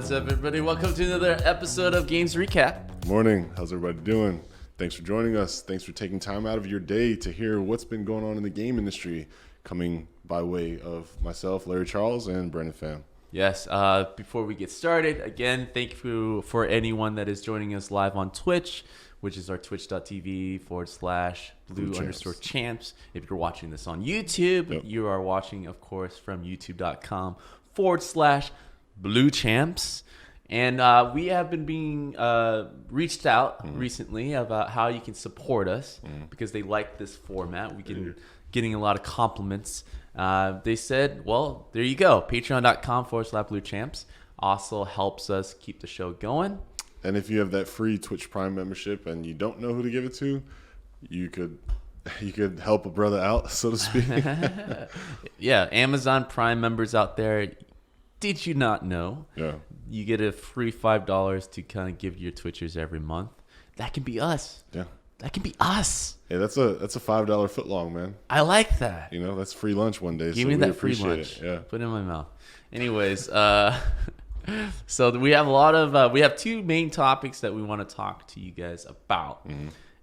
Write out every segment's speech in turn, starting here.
What's up, everybody? Welcome to another episode of Games Recap. Morning. How's everybody doing? Thanks for joining us. Thanks for taking time out of your day to hear what's been going on in the game industry, coming by way of myself, Larry Charles, and Brendan Pham. Yes, before we get started, again, thank you for anyone that is joining us live on Twitch, which is our twitch.tv/blue_champs. If you're watching this on YouTube, you are watching, of course, from youtube.com/blue_champs. And we have been being reached out recently about how you can support us because they like this format. We've been getting a lot of compliments. They said, well, there you go. Patreon.com/bluechamps also helps us keep the show going. And if you have that free Twitch Prime membership and you don't know who to give it to, you could help a brother out, so to speak. Yeah, Amazon Prime members out there, did you not know? Yeah. You get a free $5 to kind of give to your Twitchers every month. That can be us. Yeah. That can be us. Hey, that's a $5 footlong, man. I like that. You know, that's free lunch one day. Give me that free lunch. Yeah. Put it in my mouth. Anyways, so we have we have two main topics that we want to talk to you guys about.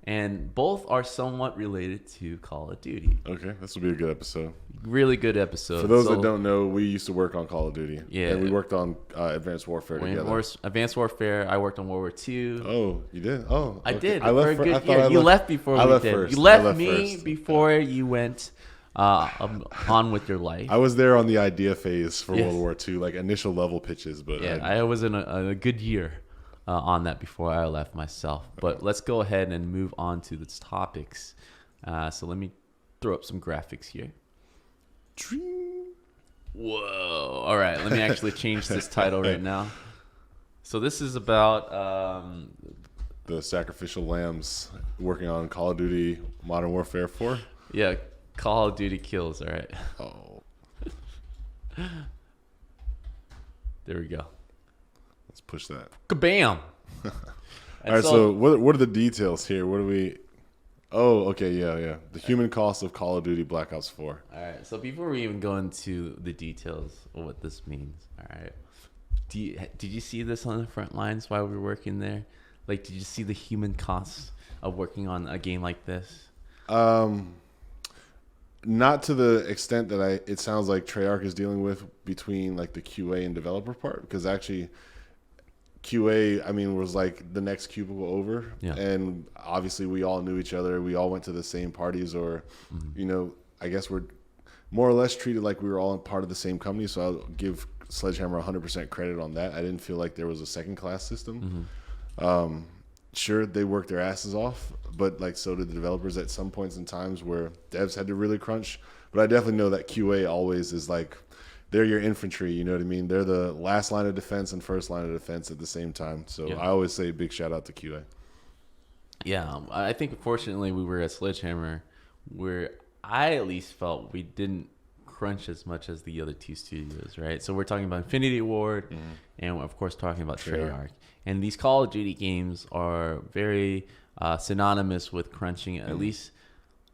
And both are somewhat related to Call of Duty. Okay, this will be a good episode. Really good episode. For those that don't know, we used to work on Call of Duty. Yeah. And we worked on Advanced Warfare together. Advanced Warfare, I worked on World War II. Oh, you did? Oh, I okay. did. I left for a good year. You left before we did. First. You left me before you went on with your life. I was there on the idea phase for World War II, like initial level pitches. But yeah, I was in a good year on that before I left myself. But let's go ahead and move on to the topics. So let me throw up some graphics here. Whoa. All right, let me actually change this title right now. So this is about the sacrificial lambs working on Call of Duty Modern Warfare 4. Yeah, Call of Duty kills. All right. Oh. There we go. Let's push that. Kabam! All right, so what are the details here? What do we... Oh, okay, yeah. The human cost of Call of Duty Black Ops 4. All right, so before we even go into the details of what this means, all right, did you see this on the front lines while we were working there? Like, did you see the human costs of working on a game like this? Not to the extent that it sounds like Treyarch is dealing with between like the QA and developer part, because actually QA, I mean, was like the next cubicle over. Yeah. And obviously we all knew each other. We all went to the same parties, or, you know, I guess we're more or less treated like we were all part of the same company. So I'll give Sledgehammer 100% credit on that. I didn't feel like there was a second class system. Sure, they worked their asses off, but like so did the developers at some points in times where devs had to really crunch. But I definitely know that QA always is like, they're your infantry, you know what I mean? They're the last line of defense and first line of defense at the same time. So I always say big shout out to QA. Yeah, I think unfortunately we were at Sledgehammer where I at least felt we didn't crunch as much as the other two studios, right? So we're talking about Infinity Ward and of course talking about Treyarch. And these Call of Duty games are very synonymous with crunching at least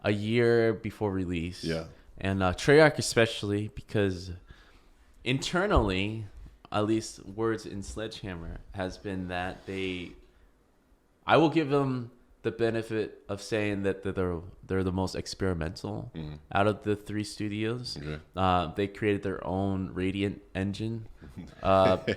a year before release. Yeah. And Treyarch especially, because internally, at least words in Sledgehammer has been that I will give them the benefit of saying that they're the most experimental out of the three studios. Okay. They created their own Radiant engine, but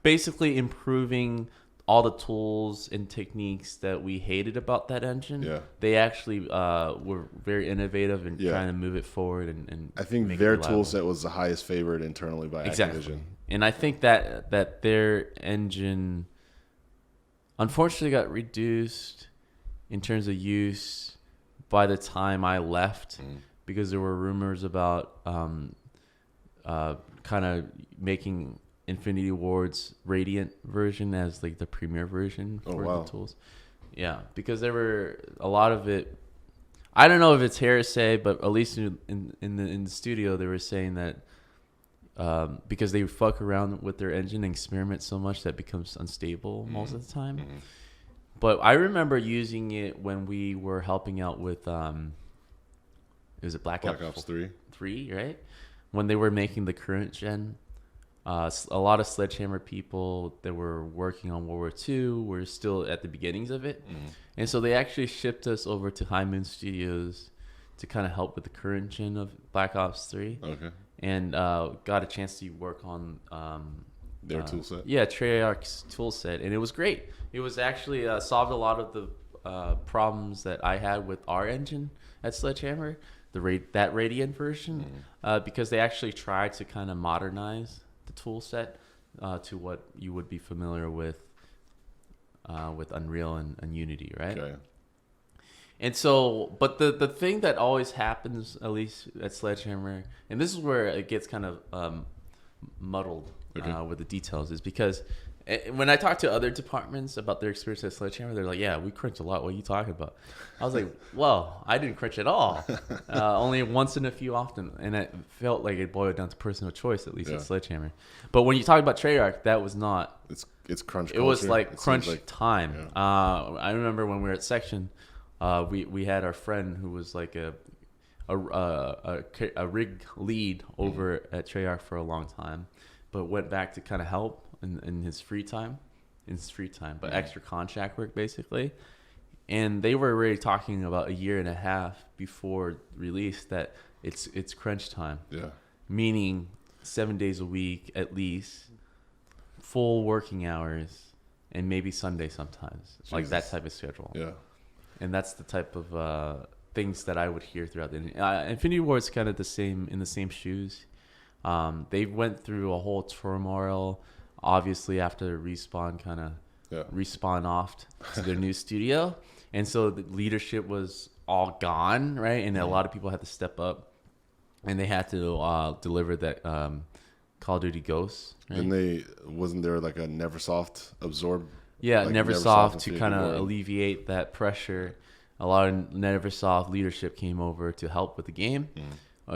basically improving all the tools and techniques that we hated about that engine. Yeah. They actually were very innovative in trying to move it forward and I think their tool set was the highest favored internally by Activision. And I think that their engine unfortunately got reduced in terms of use by the time I left because there were rumors about kind of making Infinity Ward's Radiant version as like the premier version for the tools. Yeah, because there were a lot of it. I don't know if it's hearsay, but at least in the studio they were saying that because they fuck around with their engine and experiment so much that it becomes unstable most of the time. But I remember using it when we were helping out with was it Black Ops 3, right? When they were making the current gen A lot of Sledgehammer people that were working on World War II were still at the beginnings of it. And so they actually shipped us over to High Moon Studios to kind of help with the current gen of Black Ops 3. Okay. And got a chance to work on their tool set. Yeah, Treyarch's tool set. And it was great. It was actually solved a lot of the problems that I had with our engine at Sledgehammer, that Radiant version, because they actually tried to kind of modernize the tool set to what you would be familiar with Unreal and Unity, right? Okay. And so, but the thing that always happens, at least at Sledgehammer, and this is where it gets kind of muddled with the details, is because when I talk to other departments about their experience at Sledgehammer, they're like, yeah, we crunch a lot. What are you talking about? I was like, well, I didn't crunch at all. Only once in a few often. And it felt like it boiled down to personal choice, at least at Sledgehammer. But when you talk about Treyarch, that was not. It's crunch culture. It was like crunch time. Yeah. I remember when we were at Section, we had our friend who was like a rig lead over at Treyarch for a long time, but went back to kind of help in his free time, but extra contract work basically. And they were already talking about a year and a half before release that it's crunch time. Yeah. Meaning 7 days a week at least, full working hours, and maybe Sunday sometimes. Jesus. Like that type of schedule. Yeah. And that's the type of things that I would hear throughout the Infinity Ward is kind of in the same shoes. They went through a whole turmoil. Obviously, after Respawn kind of respawn off to their new studio. And so the leadership was all gone, right? And a lot of people had to step up. And they had to deliver that Call of Duty Ghosts. Right? And wasn't there like a Neversoft absorb? Yeah, like Neversoft to kind of alleviate that pressure. A lot of Neversoft leadership came over to help with the game,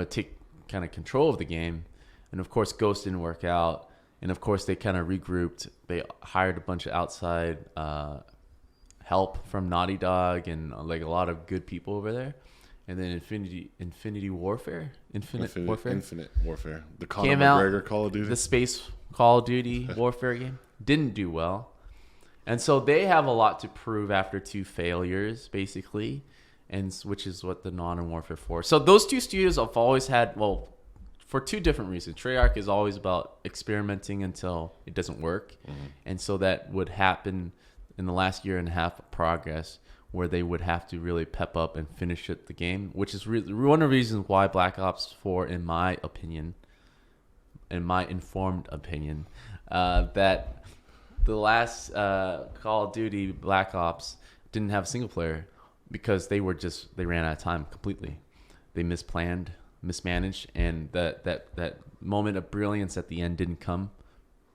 take kind of control of the game. And of course, Ghost didn't work out. And of course, they kind of regrouped. They hired a bunch of outside help from Naughty Dog and like a lot of good people over there. And then Infinite Warfare. The Conor McGregor Call of Duty. The space Call of Duty Warfare game didn't do well. And so they have a lot to prove after 2 failures, basically, and which is what the Modern Warfare 4. So those 2 studios have always had, well, for 2 different reasons. Treyarch is always about experimenting until it doesn't work. And so that would happen in the last year and a half of progress, where they would have to really pep up and finish the game, which is really one of the reasons why Black Ops 4, in my opinion, in my informed opinion, that the last Call of Duty Black Ops didn't have a single player because they ran out of time completely. They mismanaged, and that moment of brilliance at the end didn't come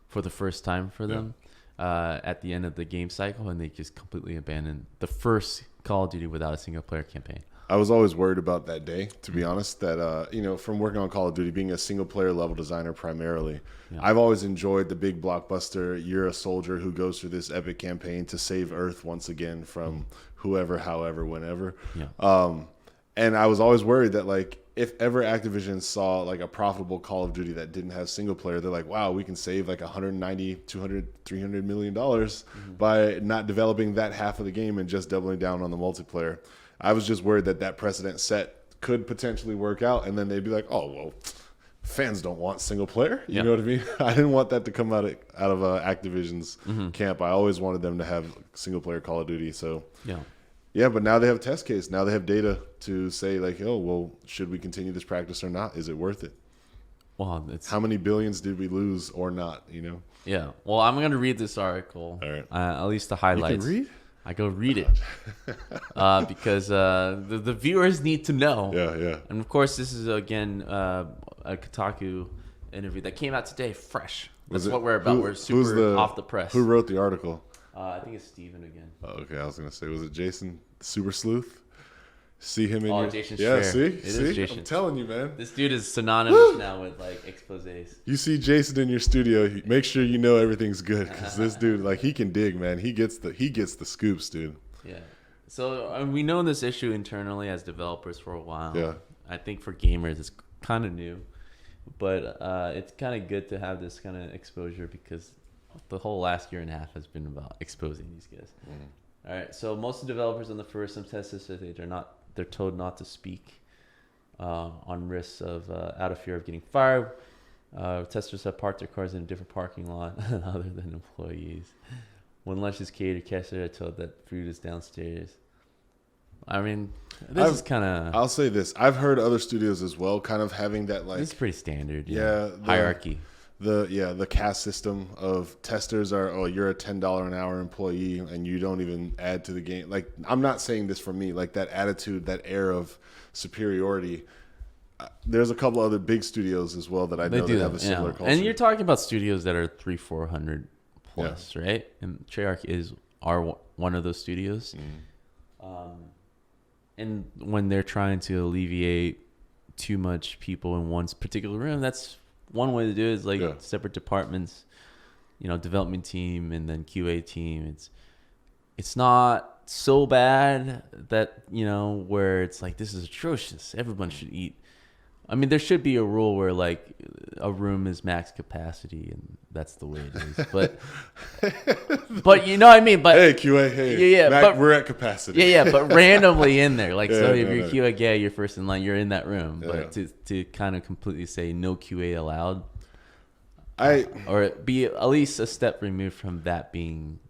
for the first time for them at the end of the game cycle, and they just completely abandoned the first Call of Duty without a single player campaign. I was always worried about that day, to be honest, that, from working on Call of Duty, being a single player level designer primarily, I've always enjoyed the big blockbuster. You're a soldier who goes through this epic campaign to save Earth once again from whoever, however, whenever. And I was always worried that, like, if ever Activision saw like a profitable Call of Duty that didn't have single player, they're like, wow, we can save like 190, 200, $300 million by not developing that half of the game and just doubling down on the multiplayer. I was just worried that precedent set could potentially work out, and then they'd be like, oh, well, fans don't want single player. You know what I mean? I didn't want that to come out of Activision's camp. I always wanted them to have single player Call of Duty. So yeah, but now they have a test case. Now they have data to say like, oh, well, should we continue this practice or not? Is it worth it? Well, how many billions did we lose or not? Yeah. Well, I'm going to read this article. All right. At least the highlights. You can read? I go read it because the viewers need to know. Yeah. And of course, this is again a Kotaku interview that came out today, fresh. That's what we're about. We're super off the press. Who wrote the article? I think it's Steven again. Oh, okay, I was gonna say, was it Jason, Super Sleuth? See him in Jason Schreier. See? It is Jason. I'm telling you, man. This dude is synonymous now with like exposés. You see Jason in your studio, make sure you know everything's good, because this dude, like, he can dig, man. He gets the scoops, dude. Yeah. So we know this issue internally as developers for a while. Yeah. I think for gamers it's kind of new. But it's kind of good to have this kind of exposure because the whole last year and a half has been about exposing these guys. All right, so most of the developers on the first some testers say they're told not to speak on risks of out of fear of getting fired. Testers have parked their cars in a different parking lot other than employees. When lunch is catered, cashier are told that food is downstairs. I mean, this is kind of... I'll say this. I've heard other studios as well kind of having that like... This is pretty standard. Hierarchy. The The caste system of testers are, you're a $10 an hour employee and you don't even add to the game. Like, I'm not saying this for me. Like, that attitude, that air of superiority... There's a couple other big studios as well that I know that have a similar culture. And you're talking about studios that are 300-400 plus, right? And Treyarch are one of those studios. And when they're trying to alleviate too much people in one particular room, that's one way to do it. Is like separate departments, development team and then QA team. It's not so bad that where it's like this is atrocious. Everyone should eat. I mean, there should be a rule where like a room is max capacity, and that's the way it is. But you know what I mean. But hey, QA, but we're at capacity. But randomly in there, like so, if you're QA, you're first in line, you're in that room. But to kind of completely say no QA allowed, or be at least a step removed from that being.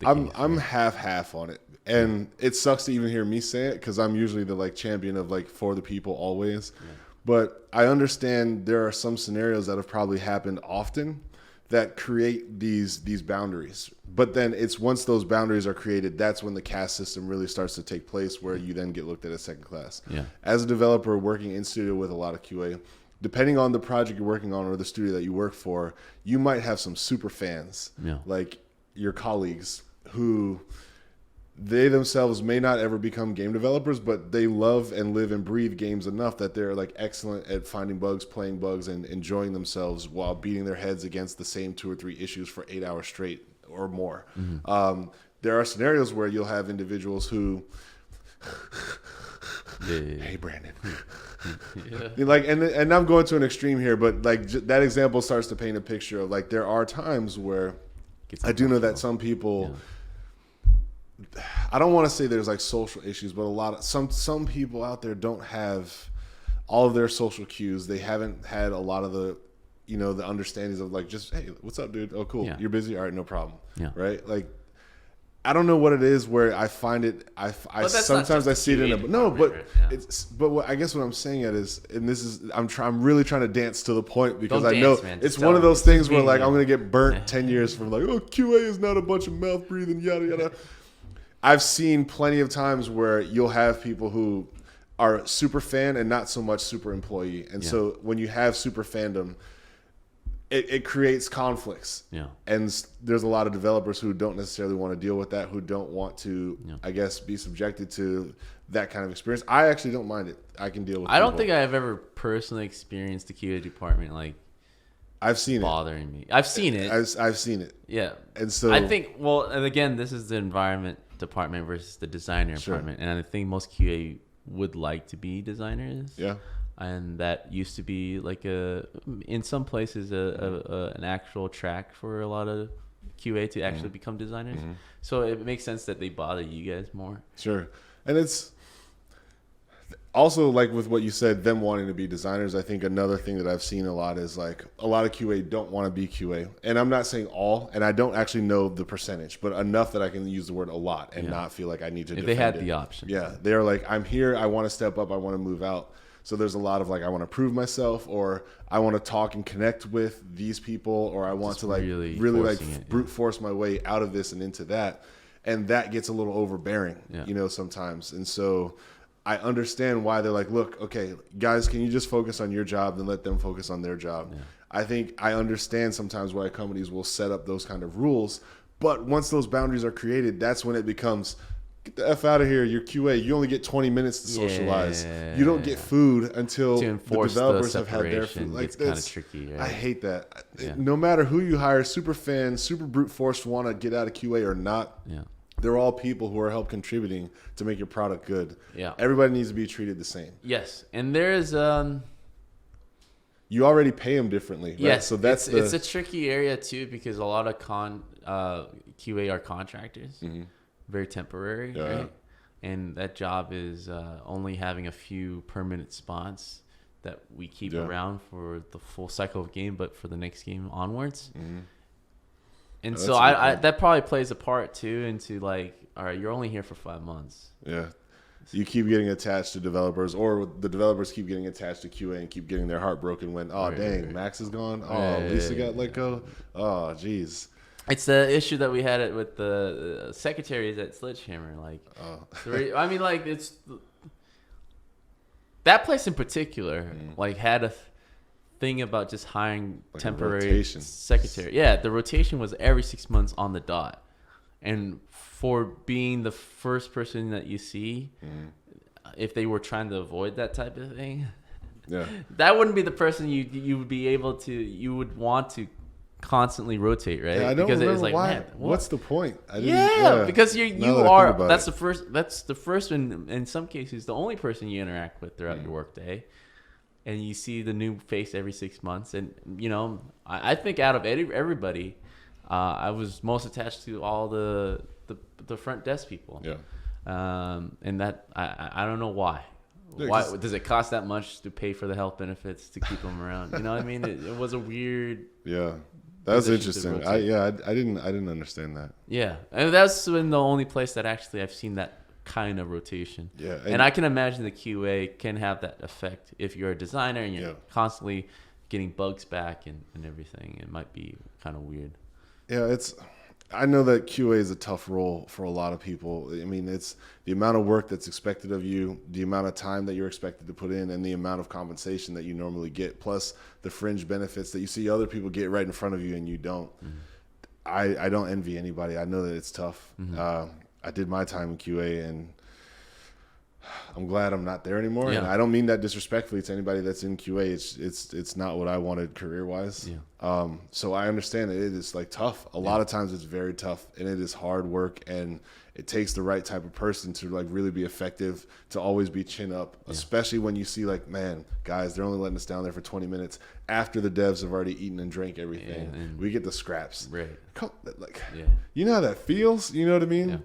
I'm half on it, and it sucks to even hear me say it because I'm usually the like champion of like for the people always. Yeah. But I understand there are some scenarios that have probably happened often that create these boundaries. But then it's once those boundaries are created, that's when the caste system really starts to take place where you then get looked at as second class. Yeah. As a developer working in studio with a lot of QA, depending on the project you're working on or the studio that you work for, you might have some super fans, like your colleagues, who... they themselves may not ever become game developers, but they love and live and breathe games enough that they're like excellent at finding bugs, playing bugs, and enjoying themselves while beating their heads against the same 2 or 3 issues for 8 hours straight or more. There are scenarios where you'll have individuals who, hey Brandon, like, and I'm going to an extreme here, but like that example starts to paint a picture of like there are times where I do know that some people. Yeah. I don't want to say there's like social issues, but some people out there don't have all of their social cues. They haven't had a lot of the, the understandings of like just, hey, what's up, dude? Oh, cool. Yeah. You're busy. All right, no problem. Yeah. Right. Like, I don't know what it is where I find it. I sometimes I see it in a but I guess what I'm saying is, and this is I'm really trying to dance to the point because I know it's one of those things where like I'm gonna get burnt 10 years from like, oh, QA is not a bunch of mouth breathing yada yada. I've seen plenty of times where you'll have people who are super fan and not so much super employee. And so when you have super fandom, it creates conflicts. Yeah. And there's a lot of developers who don't necessarily want to deal with that, who don't want to, I guess, be subjected to that kind of experience. I actually don't mind it. I can deal with it. I don't think I've ever personally experienced the QA department like I've seen bothering me. I've seen it. I've seen it. Yeah. And so I think, well, and again, this is the environment department versus the designer department, and I think most QA would like to be designers. Yeah, and that used to be like in some places an actual track for a lot of QA to actually become designers. So it makes sense that they bother you guys more. Sure, and it's also like with what you said, them wanting to be designers. I think another thing that I've seen a lot is like a lot of QA don't want to be QA, and I'm not saying all, and I don't actually know the percentage, but enough that I can use the word a lot and not feel like I need to. If they had the option, they're like, I'm here, I want to step up, I want to move out. So there's a lot of like, I want to prove myself, or I want to talk and connect with these people, or I want to like really like brute force my way out of this and into that, and that gets a little overbearing, sometimes, and so. I understand why they're like, look, okay, guys, can you just focus on your job and let them focus on their job? Yeah. I think I understand sometimes why companies will set up those kind of rules. But once those boundaries are created, that's when it becomes, get the F out of here. You're QA. You only get 20 minutes to socialize. Yeah. You don't get food until the developers have had their food. Like, it's kind of tricky. Right? I hate that. Yeah. No matter who you hire, super fans, super brute force want to get out of QA or not. Yeah. They're all people who are help contributing to make your product good. Yeah. Everybody needs to be treated the same. Yes. And there's you you already pay them differently. Right? Yes, so it's a tricky area too, because a lot of QA are contractors, very temporary, right? And that job is only having a few permanent spots that we keep around for the full cycle of game, but for the next game onwards. And so I that probably plays a part too into like, all right, you're only here for 5 months. Yeah. You keep getting attached to developers, or the developers keep getting attached to QA and keep getting their heart broken when, Max is gone. Oh, Lisa got let go. Oh, geez. It's the issue that we had with the secretaries at Sledgehammer. Like, I mean, like, it's that place in particular, like, had a thing about just hiring like temporary secretary. Yeah, the rotation was every 6 months on the dot. And for being the first person that you see, if they were trying to avoid that type of thing, that wouldn't be the person you would be able to, you would want to constantly rotate, right? Yeah, I don't remember like, why. Man, what's the point? Because you are that's the first and in some cases the only person you interact with throughout your workday. And you see the new face every 6 months. And, you know, I think out of everybody, I was most attached to all the front desk people. Yeah. And that, I don't know why. Why does it cost that much to pay for the health benefits to keep them around? You know what I mean? It was a weird. Yeah. That's interesting. I didn't understand that. Yeah. And that's been the only place that actually I've seen that kind of rotation. Yeah. And I can imagine the QA can have that effect if you're a designer and you're constantly getting bugs back and everything. It might be kind of weird. Yeah, I know that QA is a tough role for a lot of people. I mean, it's the amount of work that's expected of you, the amount of time that you're expected to put in, and the amount of compensation that you normally get, plus the fringe benefits that you see other people get right in front of you and you don't. I don't envy anybody. I know that it's tough. I did my time in QA, and I'm glad I'm not there anymore. Yeah. And I don't mean that disrespectfully to anybody that's in QA. It's not what I wanted career wise. Yeah. So I understand that it is like tough. A lot of times it's very tough, and it is hard work, and it takes the right type of person to like really be effective, to always be chin up, especially when you see like, man, guys, they're only letting us down there for 20 minutes after the devs have already eaten and drank everything. Yeah, and we get the scraps. Right. You know how that feels? You know what I mean? Yeah.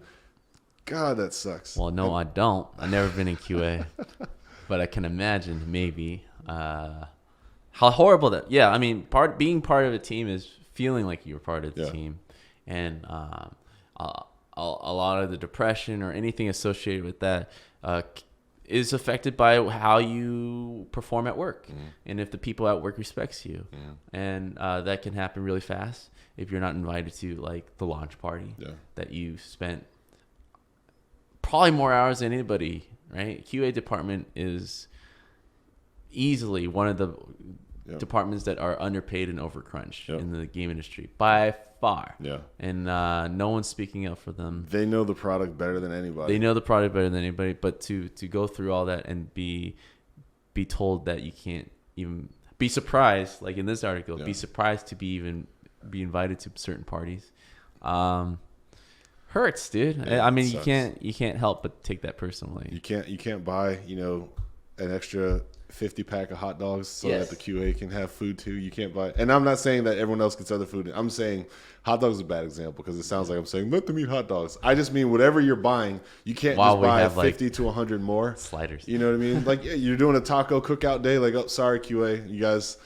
God, that sucks. Well, no, I don't. I've never been in QA, but I can imagine maybe how horrible that. Yeah, I mean, being part of a team is feeling like you're part of the team, and a lot of the depression or anything associated with that is affected by how you perform at work, and if the people at work respects you, and that can happen really fast if you're not invited to like the launch party that you spent. Probably more hours than anybody, right? QA department is easily one of the departments that are underpaid and overcrunched in the game industry by far. Yeah. And no one's speaking up for them. They know the product better than anybody. But to go through all that and be told that you can't even be surprised, like in this article, be surprised to be invited to certain parties. Hurts, dude. Yeah, I mean, you can't help but take that personally. You can't buy, an extra 50-pack of hot dogs so that the QA can have food too. You can't buy, and I'm not saying that everyone else gets other food. I'm saying hot dogs is a bad example because it sounds like I'm saying let them eat hot dogs. I just mean whatever you're buying, you can't just buy 50 to 100 more sliders. You know what I mean? Like you're doing a taco cookout day. Like, oh, sorry QA, you guys,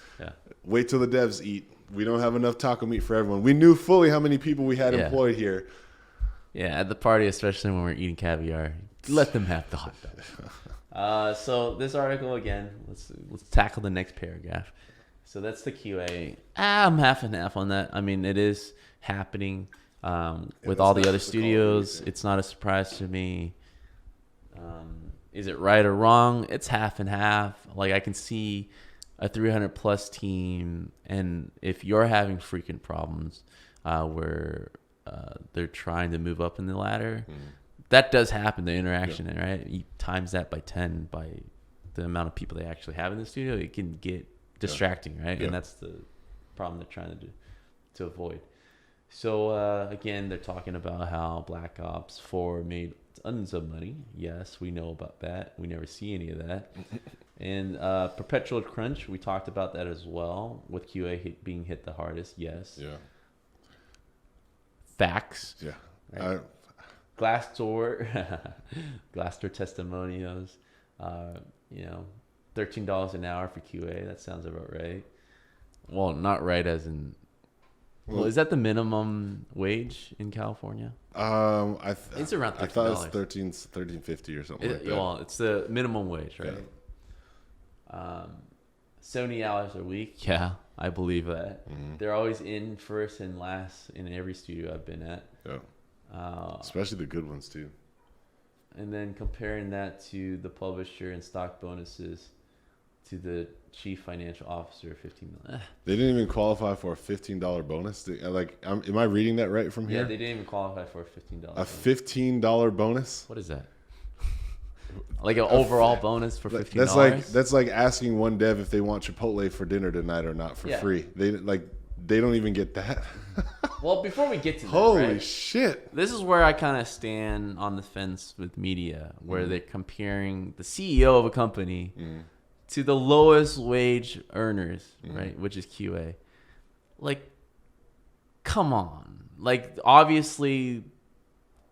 wait till the devs eat. We don't have enough taco meat for everyone. We knew fully how many people we had employed here. Yeah, at the party, especially when we're eating caviar, let them have the hot dog. So this article again, let's tackle the next paragraph. So that's the QA. I'm half and half on that. I mean, it is happening with all the other studios. It's not a surprise to me. Is it right or wrong? It's half and half. Like I can see a 300 plus team, and if you're having frequent problems where they're trying to move up in the ladder. That does happen, the interaction, right? You times that by 10 by the amount of people they actually have in the studio, it can get distracting, right? And that's the problem they're trying to avoid. So, again, they're talking about how Black Ops 4 made tons of money. Yes, we know about that. We never see any of that. And perpetual crunch, we talked about that as well, with QA being hit the hardest. Yes. Yeah. Facts. Yeah. Right? Glassdoor, Glassdoor testimonials. $13 an hour for QA. That sounds about right. Well, not right as in. Well, is that the minimum wage in California? It's around $13. I thought it was $13.50 or something like that. Well, it's the minimum wage, right? Yeah. 70 hours a week. Yeah, I believe that. Mm-hmm. They're always in first and last in every studio I've been at. Yeah. Especially the good ones too. And then comparing that to the publisher and stock bonuses to the chief financial officer, $15 million. They didn't even qualify for a $15 bonus. Am I reading that right from here? Yeah, they didn't even qualify for a $15. A $15 bonus? What is that? Like an overall bonus for $15? That's like asking one dev if they want Chipotle for dinner tonight or not for free. They don't even get that. Well, before we get to that, holy shit. This is where I kind of stand on the fence with media, where they're comparing the CEO of a company to the lowest wage earners, right, which is QA. Like, come on. Like, obviously,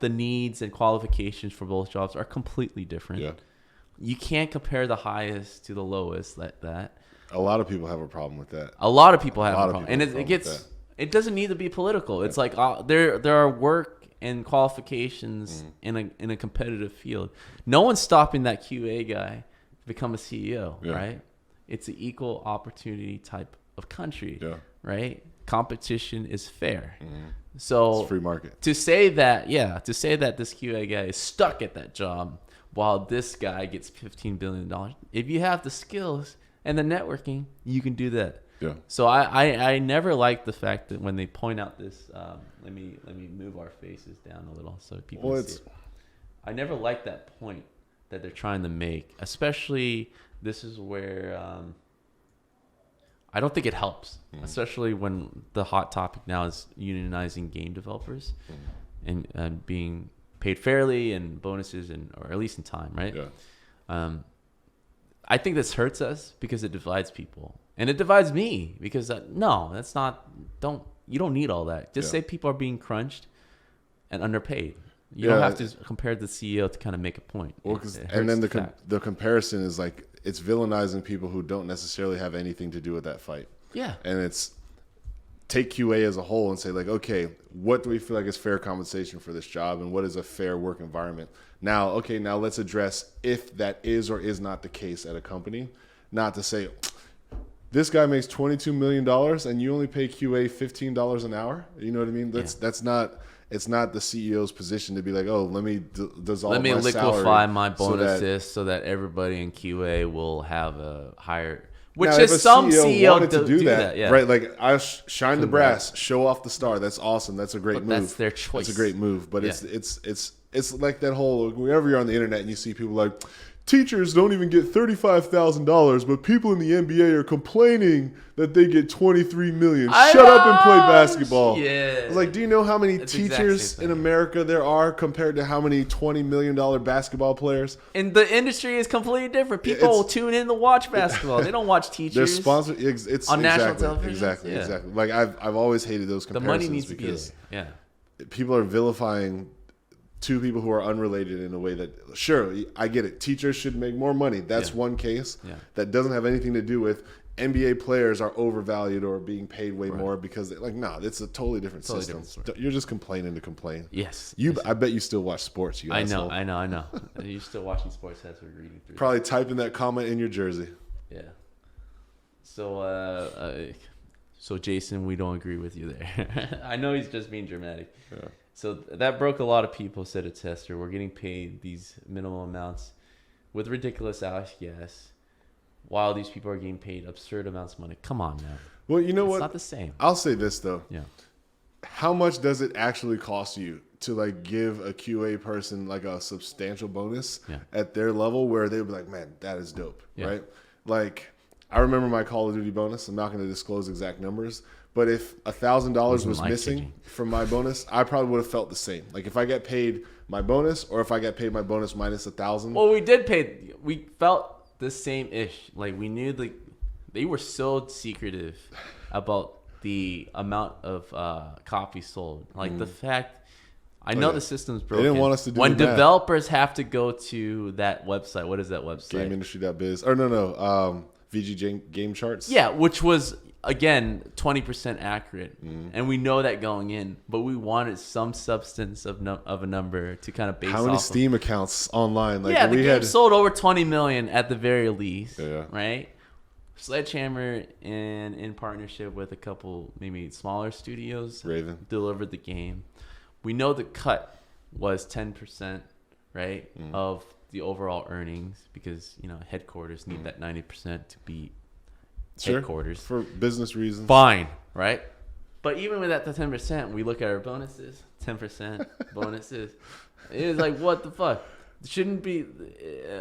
the needs and qualifications for both jobs are completely different. Yeah. You can't compare the highest to the lowest like that. A lot of people have a problem with that. A lot of people have a problem. And it doesn't need to be political. It's like there are work and qualifications in a competitive field. No one's stopping that QA guy to become a CEO, right? It's an equal opportunity type of country, right? Competition is fair. So it's free market. To say that this QA guy is stuck at that job while this guy gets $15 billion, if you have the skills and the networking, you can do that. Yeah. So I never like the fact that when they point out this, let me move our faces down a little so people can see it. I never like that point that they're trying to make, especially this is where I don't think it helps, especially when the hot topic now is unionizing game developers and being paid fairly and bonuses or at least in time, right? Yeah. I think this hurts us because it divides people. And it divides me because you don't need all that. Just say people are being crunched and underpaid. You don't have to compare the CEO to kind of make a point. Well, and then the comparison is like it's villainizing people who don't necessarily have anything to do with that fight. Yeah. And it's take QA as a whole and say like, okay, what do we feel like is fair compensation for this job and what is a fair work environment? Now let's address if that is or is not the case at a company. Not to say this guy makes $22 million and you only pay QA $15 an hour. You know what I mean? That's not. It's not the CEO's position to be like, oh, let me liquefy my bonuses so that everybody in QA will have a higher. Which now, is some CEO wanted to do that, right? Like I shine the brass, show off the star. That's awesome. That's a great move. That's their choice. That's a great move. But it's like that whole wherever you're on the internet and you see people like teachers don't even get $35,000, but people in the NBA are complaining that they get $23 million. Shut up and play basketball. Yeah. It's like, do you know how many teachers in America there are compared to how many $20 million basketball players? And the industry is completely different. People will tune in to watch basketball. They don't watch teachers. They're sponsored. It's on national television. Exactly. Like I've always hated those comparisons. The money needs to be there. Yeah. People are vilifying two people who are unrelated in a way that, sure, I get it. Teachers should make more money. That's one case that doesn't have anything to do with NBA players are overvalued or being paid way more because, it's a totally different system. You're just complaining to complain. Yes. I bet you still watch sports. I know. You're still watching sports as we're reading through. Probably typing that comment in your jersey. Yeah. So Jason, we don't agree with you there. I know he's just being dramatic. Yeah. So that broke a lot of people, said a tester. We're getting paid these minimal amounts with ridiculous hours, yes, while these people are getting paid absurd amounts of money. Come on, man. Well, you know what? It's not the same. I'll say this, though. Yeah. How much does it actually cost you to, give a QA person, a substantial bonus at their level where they'll be like, man, that is dope, right? Like, I remember my Call of Duty bonus. I'm not going to disclose exact numbers. But if $1,000 was missing from my bonus, I probably would have felt the same. Like if I get paid my bonus, or if I get paid my bonus minus $1,000. Well, we did pay. We felt the same ish. Like we knew they were so secretive about the amount of copies sold. Like the fact. I know the system's broken. They didn't want us to do when developers have to go to that website. What is that website? GameIndustry.biz. Or no. VG Game Charts. Yeah, which was, again, 20% accurate. And we know that going in. But we wanted some substance of a number to kind of base off How many Steam accounts online? Like, the game sold over 20 million at the very least. Yeah. Right? Sledgehammer, in partnership with a couple maybe smaller studios, Raven, delivered the game. We know the cut was 10%, right, of the overall earnings because, headquarters need that 90% to be headquarters. For business reasons. Fine, right? But even with that 10%, we look at our bonuses, 10% bonuses. It's like, what the fuck? It shouldn't be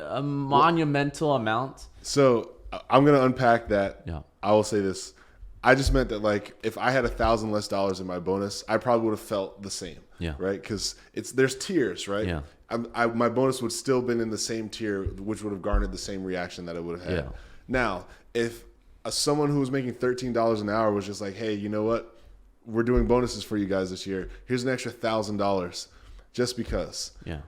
a monumental amount. So I'm going to unpack that. Yeah. I will say this. I just meant that, like, if I had $1,000 less in my bonus, I probably would have felt the same. Yeah. Right? Because there's tiers, right? Yeah. My bonus would still been in the same tier, which would have garnered the same reaction that it would have had. Yeah. Now, if someone who was making $13 an hour was just like, hey, you know what? We're doing bonuses for you guys this year. Here's an extra $1,000 just because. Yeah.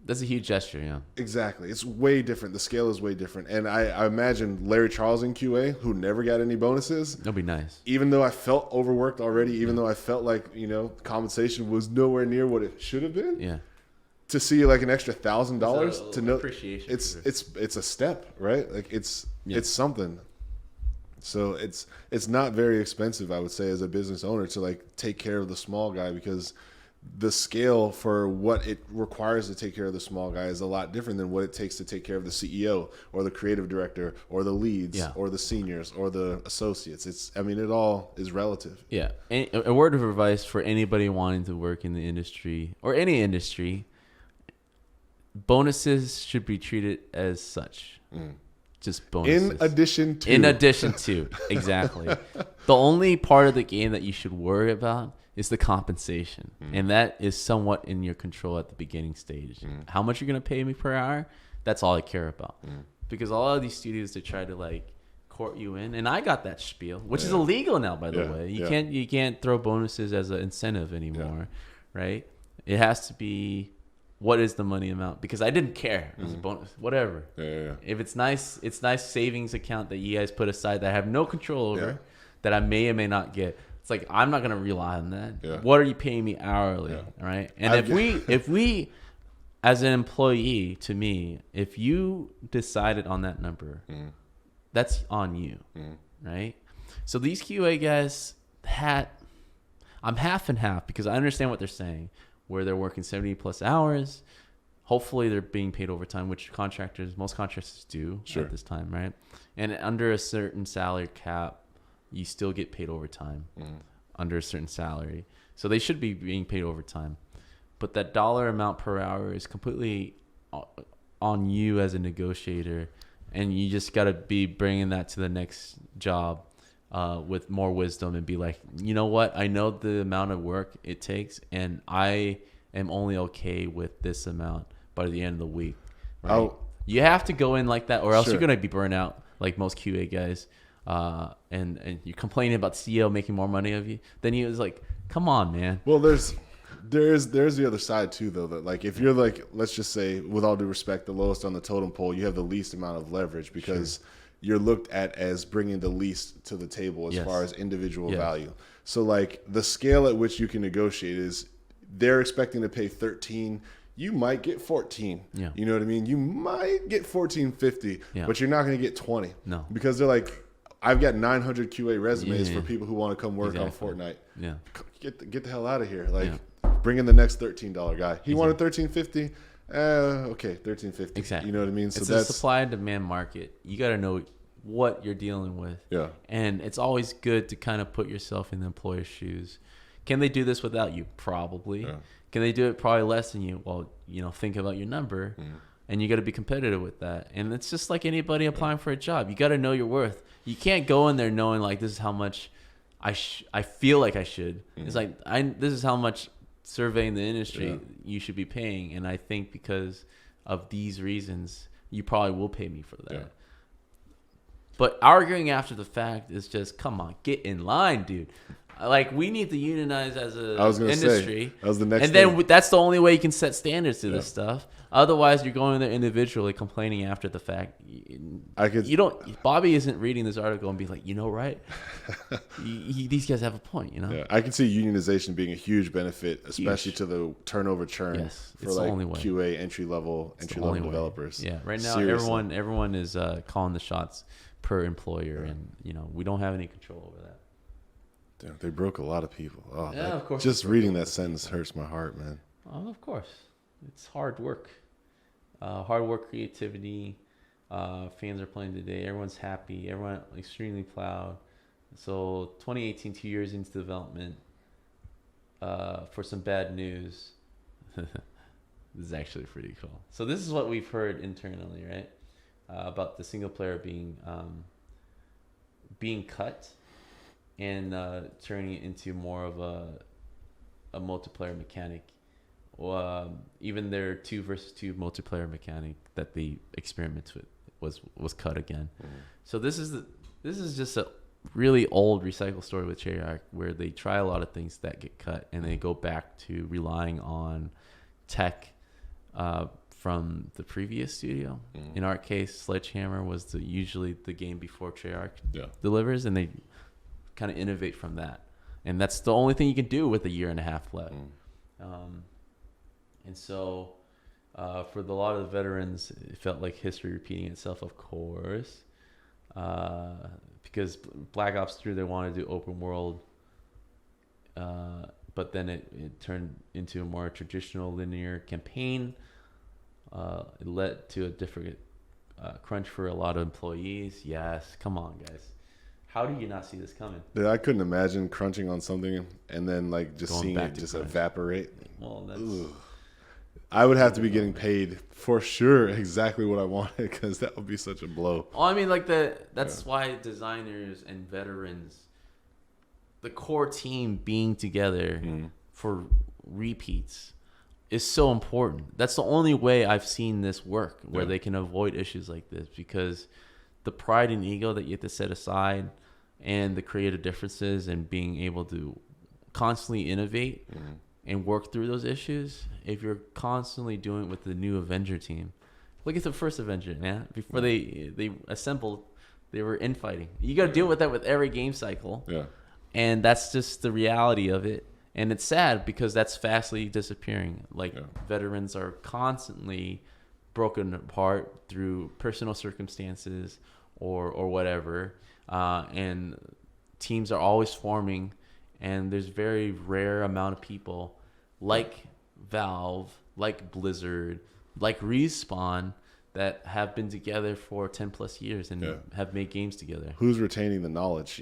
That's a huge gesture, yeah. Exactly. It's way different. The scale is way different. And I imagine Larry Charles in QA, who never got any bonuses. That'd be nice. Even though I felt overworked already, even though I felt like, compensation was nowhere near what it should have been. Yeah. To see like an extra $1,000 to know appreciation. It's a step, right? Like it's something. So it's not very expensive, I would say, as a business owner to like take care of the small guy, because the scale for what it requires to take care of the small guy is a lot different than what it takes to take care of the CEO or the creative director or the leads or the seniors or the associates. It all is relative. Yeah. A word of advice for anybody wanting to work in the industry or any industry: bonuses should be treated as such. Just bonuses. In addition to. Exactly. The only part of the game that you should worry about is the compensation. And that is somewhat in your control at the beginning stage. How much you're going to pay me per hour, that's all I care about. Because all of these studios, they try to like court you in. And I got that spiel, which is illegal now, by the way. You can't throw bonuses as an incentive anymore, right? It has to be, what is the money amount? Because I didn't care. It was a bonus, whatever. If it's nice savings account that you guys put aside that I have no control over, that I may or may not get. It's like, I'm not going to rely on that. What are you paying me hourly? Right? And if we, as an employee, to me, if you decided on that number, that's on you. Right? So these QA guys I'm half and half, because I understand what they're saying, where they're working 70 plus hours. Hopefully they're being paid overtime, which most contractors do at this time, right? And under a certain salary cap, you still get paid overtime under a certain salary. So they should be being paid overtime. But that dollar amount per hour is completely on you as a negotiator. And you just got to be bringing that to the next job with more wisdom and be like, you know what? I know the amount of work it takes, and I am only okay with this amount by the end of the week. Right? You have to go in like that, or else you're going to be burnt out like most QA guys. And you're complaining about the CEO making more money of you, then he was like, come on, man. Well, there's the other side too, though, that like if you're like, let's just say, with all due respect, the lowest on the totem pole, you have the least amount of leverage because you're looked at as bringing the least to the table as far as individual value. So like the scale at which you can negotiate is they're expecting to pay 13. You might get 14. Yeah. You know what I mean? You might get 14.50, but you're not going to get 20. No. Because they're like, I've got 900 QA resumes for people who want to come work on Fortnite. Yeah. Get the hell out of here. Like, bring in the next $13 guy. He wanted $13.50. Okay, $13.50. Exactly. You know what I mean? So it's a supply and demand market. You got to know what you're dealing with. Yeah. And it's always good to kind of put yourself in the employer's shoes. Can they do this without you? Probably. Yeah. Can they do it probably less than you? Well, think about your number. And you got to be competitive with that. And it's just like anybody applying for a job. You got to know your worth. You can't go in there knowing like this is how much I feel like I should. It's like this is how much surveying the industry you should be paying. And I think because of these reasons, you probably will pay me for that. But arguing after the fact is just, come on, get in line, dude. Like, we need to unionize as an industry. That was the next and then that's the only way you can set standards to this stuff. Otherwise, you're going there individually complaining after the fact. Bobby isn't reading this article and be like, right? These guys have a point, Yeah, I can see unionization being a huge benefit, especially to the turnover churn for like QA entry level developers. Yeah, right now everyone is calling the shots per employer, and we don't have any control over that. Damn, they broke a lot of people. Oh, yeah, of course. Just reading that sentence hurts my heart, man. Oh, of course. It's hard work. Creativity. Fans are playing today. Everyone's happy. Everyone extremely proud. So 2018, 2 years into development, for some bad news. This is actually pretty cool. So this is what we've heard internally, right? About the single player being cut and turning it into more of a multiplayer mechanic. Even their 2 versus 2 multiplayer mechanic that they experiment with was cut again. Mm-hmm. So this is just a really old recycle story with Treyarch, where they try a lot of things that get cut and they go back to relying on tech from the previous studio. Mm-hmm. In our case, Sledgehammer was usually the game before Treyarch delivers, and they kind of innovate from that. And that's the only thing you can do with a year and a half left. And so for a lot of the veterans, it felt like history repeating itself, of course, because Black Ops 3, they wanted to do open world, but then it turned into a more traditional linear campaign. It led to a different crunch for a lot of employees. Yes, come on, guys. How do you not see this coming? Dude, I couldn't imagine crunching on something and then like just seeing it just evaporate. Well, I would have to be getting paid for sure exactly what I wanted, because that would be such a blow. Oh, I mean, like that's why designers and veterans, the core team being together for repeats is so important. That's the only way I've seen this work, where they can avoid issues like this, because the pride and ego that you have to set aside and the creative differences and being able to constantly innovate and work through those issues, if you're constantly doing it with the new Avenger team. Look at the first Avenger, man. Before they assembled, they were infighting. You got to deal with that with every game cycle. Yeah. And that's just the reality of it. And it's sad, because that's fastly disappearing. Veterans are constantly broken apart through personal circumstances or whatever. And teams are always forming. And there's very rare amount of people like Valve, like Blizzard, like Respawn that have been together for 10 plus years and have made games together. Who's retaining the knowledge?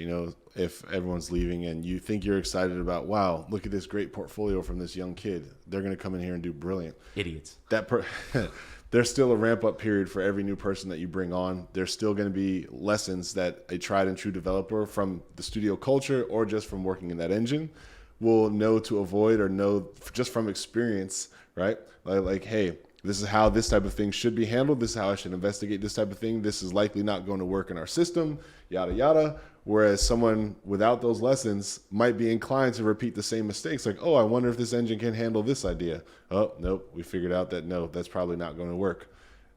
If everyone's leaving and you think you're excited about, wow, look at this great portfolio from this young kid. They're going to come in here and do brilliant. Idiots. There's still a ramp up period for every new person that you bring on. There's still going to be lessons that a tried and true developer from the studio culture or just from working in that engine will know to avoid, or know just from experience, right? Like, hey, this is how this type of thing should be handled. This is how I should investigate this type of thing. This is likely not going to work in our system, yada, yada. Whereas someone without those lessons might be inclined to repeat the same mistakes. Like, oh, I wonder if this engine can handle this idea. Oh, nope. We figured out that no, that's probably not going to work.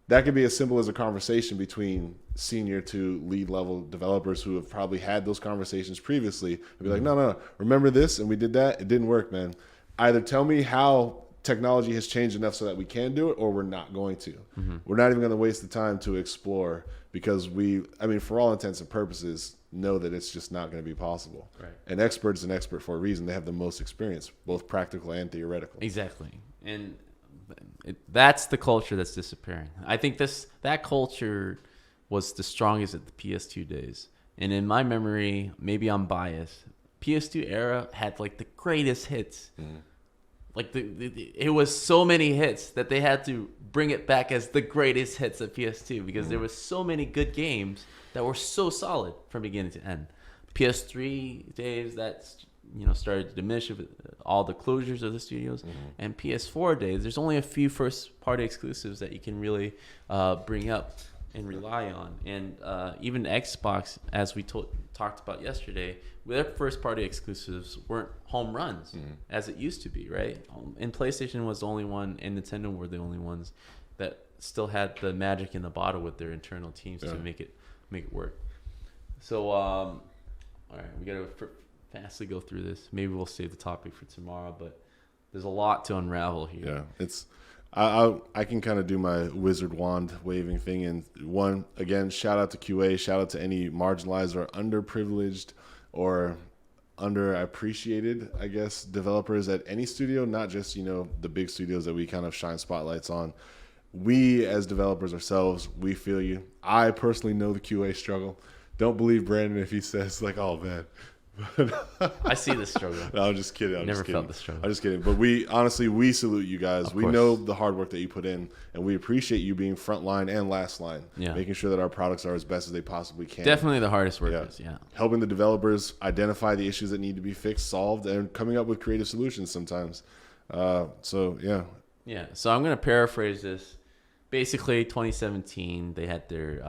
That could be as simple as a conversation between senior to lead level developers who have probably had those conversations previously. And be like, no, remember this? And we did that. It didn't work, man. Either tell me how technology has changed enough so that we can do it, or we're not going to. We're not even going to waste the time to explore, because for all intents and purposes, know that it's just not going to be possible. Right. An expert is an expert for a reason. They have the most experience, both practical and theoretical. Exactly. And that's the culture that's disappearing. I think that culture was the strongest at the PS2 days. And in my memory, maybe I'm biased, PS2 era had like the greatest hits. Like it was so many hits that they had to bring it back as the greatest hits of PS2, because there was so many good games that were so solid from beginning to end. PS3 days, that's started to diminish with all the closures of the studios, and PS4 days, there's only a few first party exclusives that you can really bring up. and rely on. And even Xbox, as we talked about yesterday, their first-party exclusives weren't home runs as it used to be, right? And PlayStation was the only one, and Nintendo were the only ones that still had the magic in the bottle with their internal teams to make it work. So, all right, we got to fastly go through this. Maybe we'll save the topic for tomorrow, but there's a lot to unravel here. Yeah, it's I can kind of do my wizard wand waving thing. And again, shout out to QA, shout out to any marginalized or underprivileged or underappreciated, I guess, developers at any studio, not just, the big studios that we kind of shine spotlights on. We as developers ourselves, we feel you. I personally know the QA struggle. Don't believe Brandon if he says like, oh man. I see the struggle. No, I'm just kidding. Never felt the struggle. I'm just kidding. But we salute you guys. We know the hard work that you put in, and we appreciate you being front line and last line. Yeah. Making sure that our products are as best as they possibly can. Definitely the hardest workers, yeah. Helping the developers identify the issues that need to be fixed, solved, and coming up with creative solutions sometimes. So, yeah. Yeah, so I'm going to paraphrase this. Basically, 2017, they had their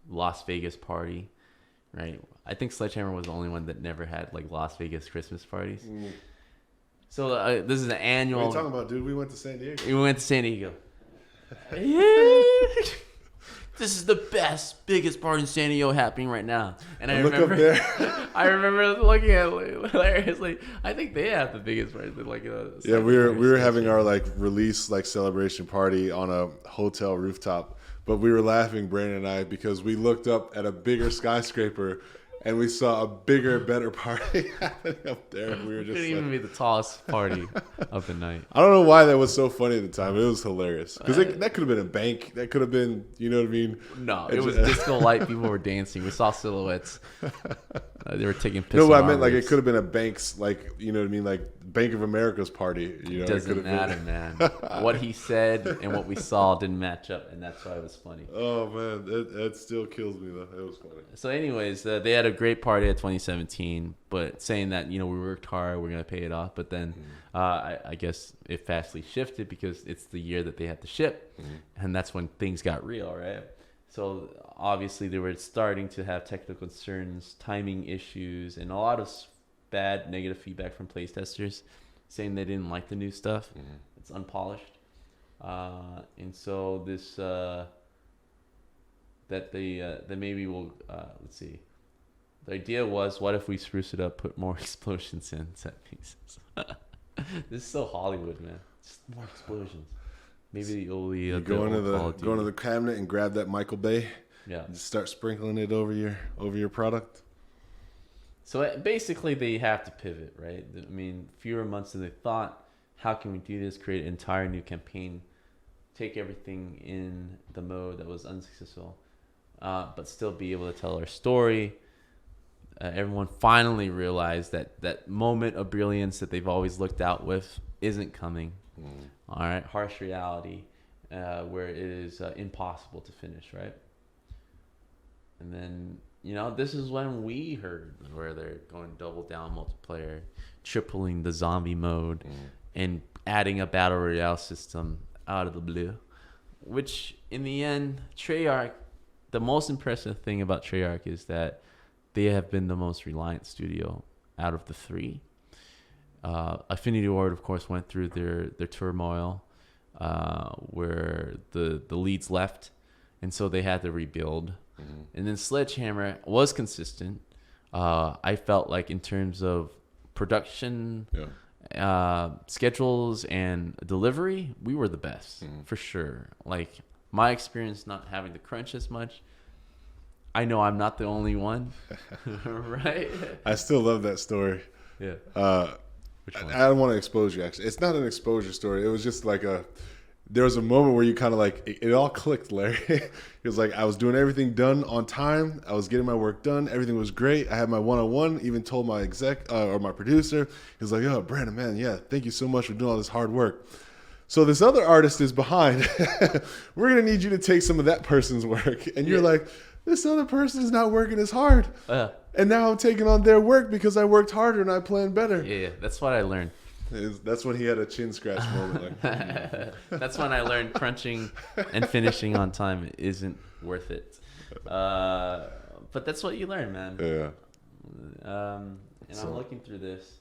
Las Vegas party, right? I think Sledgehammer was the only one that never had like Las Vegas Christmas parties. So this is an annual. What are you talking about, dude? We went to San Diego. We went to San Diego. This is the biggest party in San Diego happening right now. And I remember, look up there. I remember looking at it hilariously. I think they have the biggest party. Yeah, we were having our like release like celebration party on a hotel rooftop, but we were laughing, Brandon and I, because we looked up at a bigger skyscraper. And we saw a bigger, better party happening up there. And we were just couldn't even be the tallest party of the night. I don't know why that was so funny at the time. It was hilarious. Because that could have been a bank. That could have been, you know what I mean? No, it was disco light. People were dancing. We saw silhouettes. They were taking piss. No, but I meant like it could have been a bank's, like, you know what I mean? Like Bank of America's party. It doesn't matter, man. What he said and what we saw didn't match up. And that's why it was funny. Oh, man. That still kills me, though. It was funny. So anyways, they had a great party at 2017, but saying that, we worked hard, we're going to pay it off. But then I guess it fastly shifted because it's the year that they had to ship. And that's when things got real, right? So obviously they were starting to have technical concerns, timing issues, and a lot of bad negative feedback from playtesters saying they didn't like the new stuff. It's unpolished. And so this, that maybe will, let's see. The idea was, what if we spruce it up, put more explosions in set pieces? This is so Hollywood, man. Just more explosions. Maybe only go into the cabinet and grab that Michael Bay. Yeah. Just start sprinkling it over your product. So basically, they have to pivot, right? I mean, fewer months than they thought. How can we do this? Create an entire new campaign, take everything in the mode that was unsuccessful, but still be able to tell our story. Everyone finally realized that moment of brilliance that they've always looked out with isn't coming. All right, harsh reality, where it is impossible to finish, right? And then, this is when we heard where they're going double down multiplayer, tripling the zombie mode, and adding a battle royale system out of the blue, which in the end, Treyarch, the most impressive thing about Treyarch is that they have been the most reliant studio out of the three. Affinity Ward, of course, went through their turmoil where the leads left, and so they had to rebuild. And then Sledgehammer was consistent. I felt like in terms of production, schedules, and delivery, we were the best for sure. Like my experience not having to crunch as much. I know I'm not the only one, right? I still love that story. Yeah. Which one? I don't want to expose you, actually. It's not an exposure story. It was just like there was a moment where you kind of like, it all clicked, Larry. It was like, I was doing everything done on time. I was getting my work done. Everything was great. I had my one-on-one, even told my exec or my producer. He was like, oh, Brandon, man, yeah, thank you so much for doing all this hard work. So this other artist is behind. We're going to need you to take some of that person's work. And you're like, this other person is not working as hard. And now I'm taking on their work because I worked harder and I planned better. Yeah, that's what I learned. That's when he had a chin scratch moment. Like, that's when I learned crunching and finishing on time isn't worth it. But that's what you learn, man. Yeah. And I'm looking through this.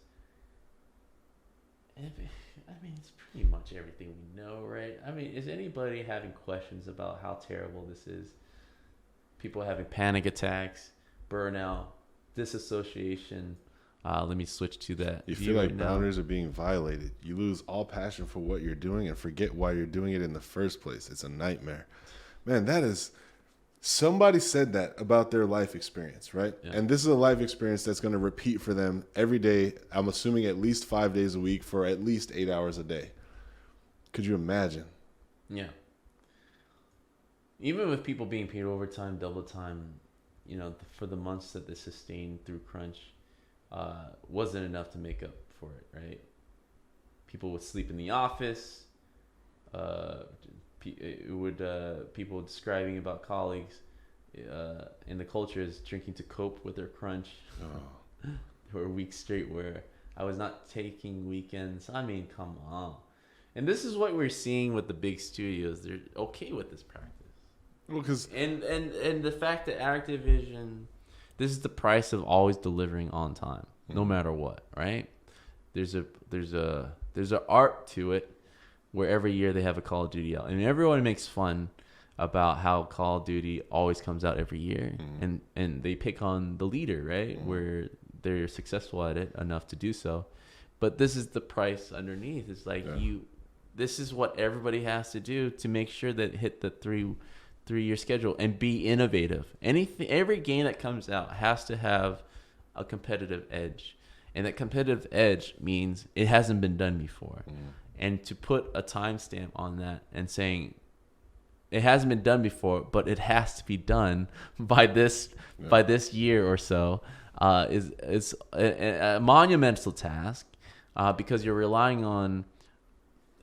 I mean, it's pretty much everything we know, right? I mean, is anybody having questions about how terrible this is? People having panic attacks, burnout, disassociation. Let me switch to that. You feel like boundaries are being violated. You lose all passion for what you're doing and forget why you're doing it in the first place. It's a nightmare. Man, that is... Somebody said that about their life experience, right? Yeah. And this is a life experience that's going to repeat for them every day. I'm assuming at least 5 days a week for at least 8 hours a day. Could you imagine? Yeah. Even with people being paid overtime, double time, you know, for the months that they sustained through crunch, wasn't enough to make up for it, right? People would sleep in the office. People describing about colleagues in the culture as drinking to cope with their crunch. Oh. There were weeks straight where I was not taking weekends. I mean, come on. And this is what we're seeing with the big studios. They're okay with this practice. Well, and the fact that Activision, this is the price of always delivering on time, no matter what, right? There's a art to it. Where every year they have a Call of Duty out. And everyone makes fun about how Call of Duty always comes out every year. Mm-hmm. And they pick on the leader, right? Mm-hmm. Where they're successful at it enough to do so. But this is the price underneath. It's like this is what everybody has to do to make sure that hit the three-year schedule and be innovative. Every game that comes out has to have a competitive edge. And that competitive edge means it hasn't been done before. Mm-hmm. And to put a timestamp on that and saying it hasn't been done before, but it has to be done by this year or so is a monumental task because you're relying on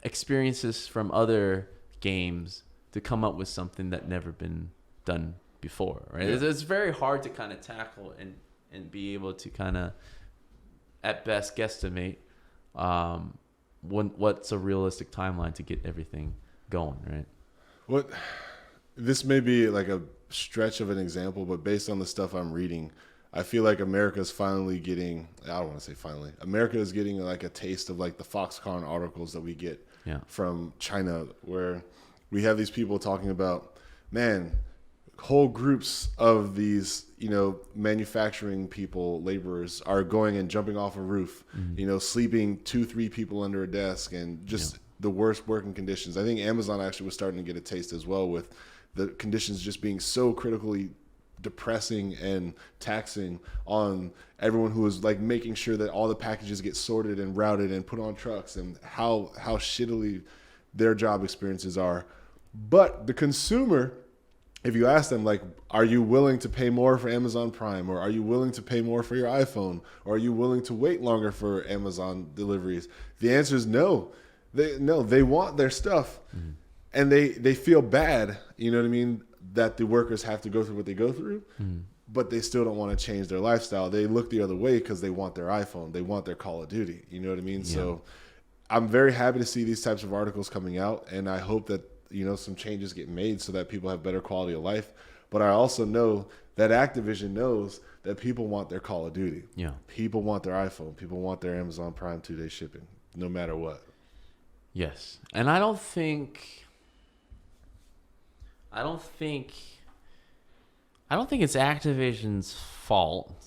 experiences from other games to come up with something that never been done before. Right? Yeah. It's very hard to kind of tackle and be able to kind of at best guesstimate. What's a realistic timeline to get everything going, right? This may be like a stretch of an example, but based on the stuff I'm reading, I feel like America's finally getting, I don't want to say finally, America is getting like a taste of like the Foxconn articles that we get from China, where we have these people talking about, man, whole groups of these, manufacturing people, laborers are going and jumping off a roof, sleeping 2-3 people under a desk and just the worst working conditions. I think Amazon actually was starting to get a taste as well with the conditions just being so critically depressing and taxing on everyone who is like making sure that all the packages get sorted and routed and put on trucks, and how shittily their job experiences are. But the consumer, if you ask them, like, are you willing to pay more for Amazon Prime, or are you willing to pay more for your iPhone, or are you willing to wait longer for Amazon deliveries? The answer is no. They want their stuff, and they feel bad, you know what I mean, that the workers have to go through what they go through, but they still don't want to change their lifestyle. They look the other way because they want their iPhone. They want their Call of Duty, you know what I mean? Yeah. So I'm very happy to see these types of articles coming out, and I hope that some changes get made so that people have better quality of life. But I also know that Activision knows that people want their Call of Duty. Yeah. People want their iPhone. People want their Amazon Prime 2-day shipping, no matter what. Yes. And I don't think it's Activision's fault,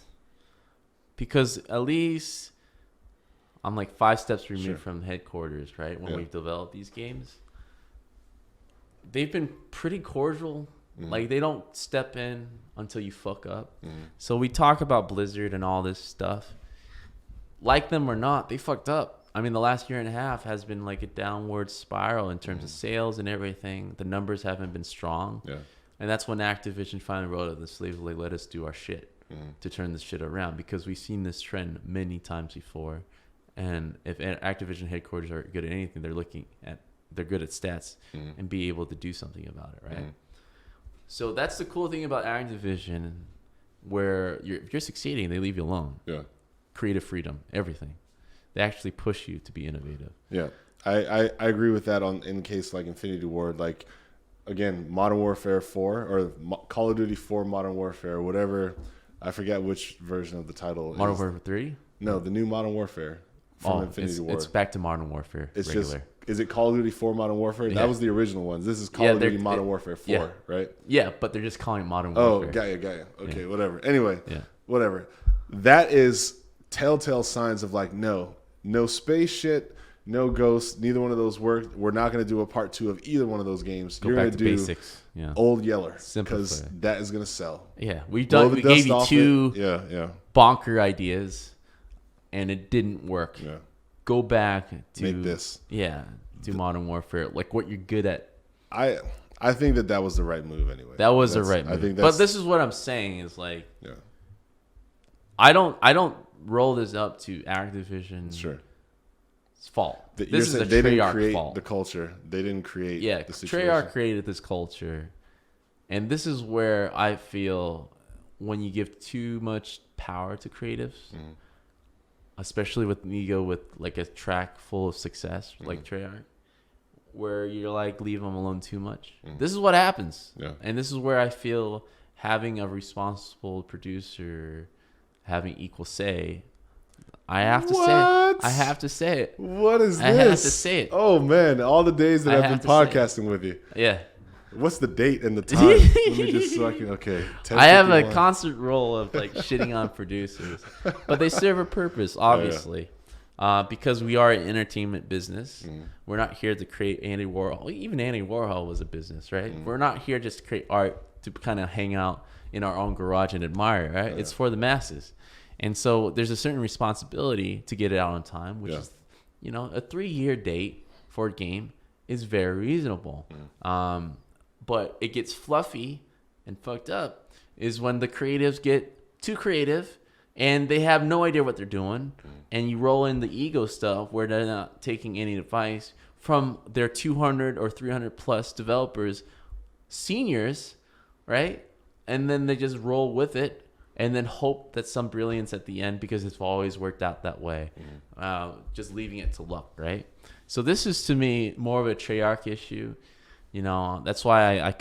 because at least I'm like 5 steps removed from headquarters, right? When we've developed these games. They've been pretty cordial. Like, they don't step in until you fuck up. So we talk about Blizzard and all this stuff. Like them or not, they fucked up. I mean, the last year and a half has been like a downward spiral in terms of sales and everything. The numbers haven't been strong. Yeah. And that's when Activision finally wrote up the sleeves, like, let us do our shit to turn this shit around, because we've seen this trend many times before. And if Activision headquarters are good at anything, they're good at stats and be able to do something about it, right? So that's the cool thing about Activision, where if you're succeeding, they leave you alone. Yeah. Creative freedom, everything. They actually push you to be innovative. Yeah, I agree with that in case like Infinity Ward, like again, Modern Warfare 4 or Call of Duty 4 Modern Warfare, whatever. I forget which version of the title. Modern Warfare 3? No, the new Modern Warfare from Infinity Ward. It's back to Modern Warfare. It's regular. just, is it Call of Duty 4 Modern Warfare? Yeah. That was the original ones. This is Call of Duty Modern Warfare 4, right? Yeah, but they're just calling it Modern Oh, Warfare. got you. Okay, whatever. Anyway, whatever. That is telltale signs of like, no space shit, no ghosts. Neither one of those worked. We're not going to do a part 2 of either one of those games. You're going to do basics. Old Yeller because that is going to sell. Yeah, we gave you 2 bonker ideas, and it didn't work. Yeah. Go back to make this. Yeah, to Modern Warfare, like what you're good at. I think that was the right move anyway. That was the right move. I think but this is what I'm saying is like, I don't roll this up to Activision. Sure. Fault. This is a Treyarch fault. The culture. They didn't create the situation. Treyarch created this culture. And this is where I feel when you give too much power to creatives, especially with an ego with like a track full of success like Treyarch, where you're like, leave them alone too much. This is what happens. Yeah. And this is where I feel having a responsible producer having equal say, I have to say it. I have to say it. What is this? I have to say it. Oh, man. All the days that I've been podcasting with you. Yeah. What's the date and the time? Let me just okay. I have a constant role of like shitting on producers, but they serve a purpose, obviously, because we are an entertainment business. We're not here to create Andy Warhol. Even Andy Warhol was a business, right? We're not here just to create art to kind of hang out in our own garage and admire, right? It's for the masses. And so there's a certain responsibility to get it out on time, which is, a 3-year date for a game is very reasonable. But it gets fluffy and fucked up is when the creatives get too creative and they have no idea what they're doing. And you roll in the ego stuff where they're not taking any advice from their 200 or 300 plus developers, seniors, right? And then they just roll with it. And then hope that some brilliance at the end because it's always worked out that way. Just leaving it to luck, right? So this is, to me, more of a Treyarch issue. That's why I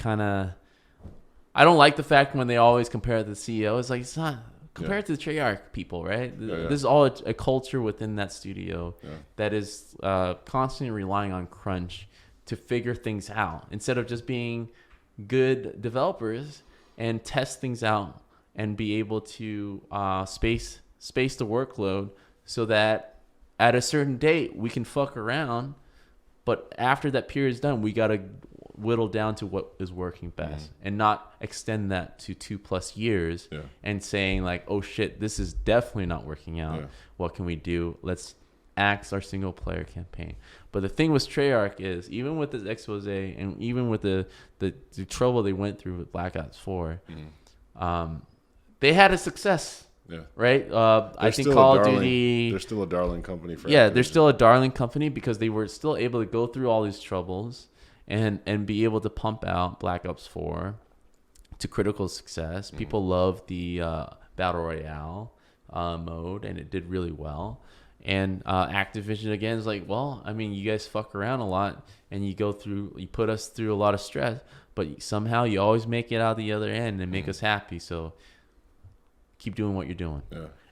don't like the fact when they always compare it to the CEO. It's like, it's not. Compare it to the Treyarch people, right? This is all a culture within that studio that is constantly relying on crunch to figure things out instead of just being good developers and test things out and be able to space the workload so that at a certain date we can fuck around, but after that period is done, we got to whittle down to what is working best and not extend that to 2+ years and saying like, oh shit, this is definitely not working out. What can we do? Let's axe our single player campaign. But the thing with Treyarch is, even with this expose and even with the trouble they went through with Black Ops 4, they had a success, right? I think Call of Duty... They're still a darling company. They're still a darling company because they were still able to go through all these troubles and be able to pump out Black Ops 4 to critical success. People love the Battle Royale mode, and it did really well. And Activision, again, is like, well, I mean, you guys fuck around a lot, and you put us through a lot of stress, but somehow you always make it out the other end and make us happy, so... keep doing what you're doing.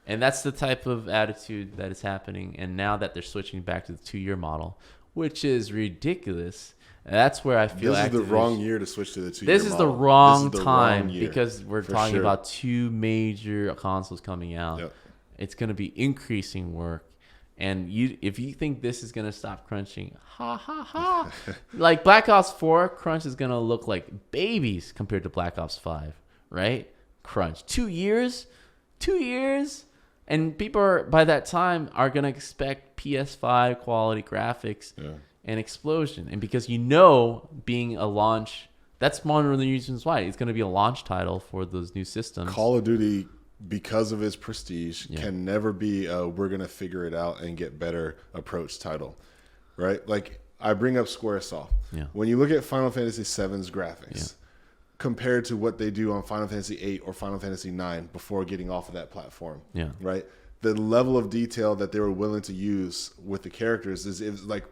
And that's the type of attitude that is happening. And now that they're switching back to the 2-year model, which is ridiculous, that's where I feel this is the wrong year to switch to the 2-year model. This is the wrong time because we're talking about 2 major consoles coming out. It's going to be increasing work. And if you think this is going to stop crunching, ha, ha, ha. Like Black Ops 4, crunch is going to look like babies compared to Black Ops 5, right? Crunch. 2 years? 2 years, and people by that time are going to expect PS5 quality graphics and explosion. And because being a launch, that's one of the reasons why it's going to be a launch title for those new systems. Call of Duty, because of its prestige, can never be a we're going to figure it out and get better approach title, right? Like I bring up Squaresoft. When you look at Final Fantasy VII's graphics, compared to what they do on Final Fantasy VIII or Final Fantasy IX before getting off of that platform. Right? the level of detail that they were willing to use with the characters is like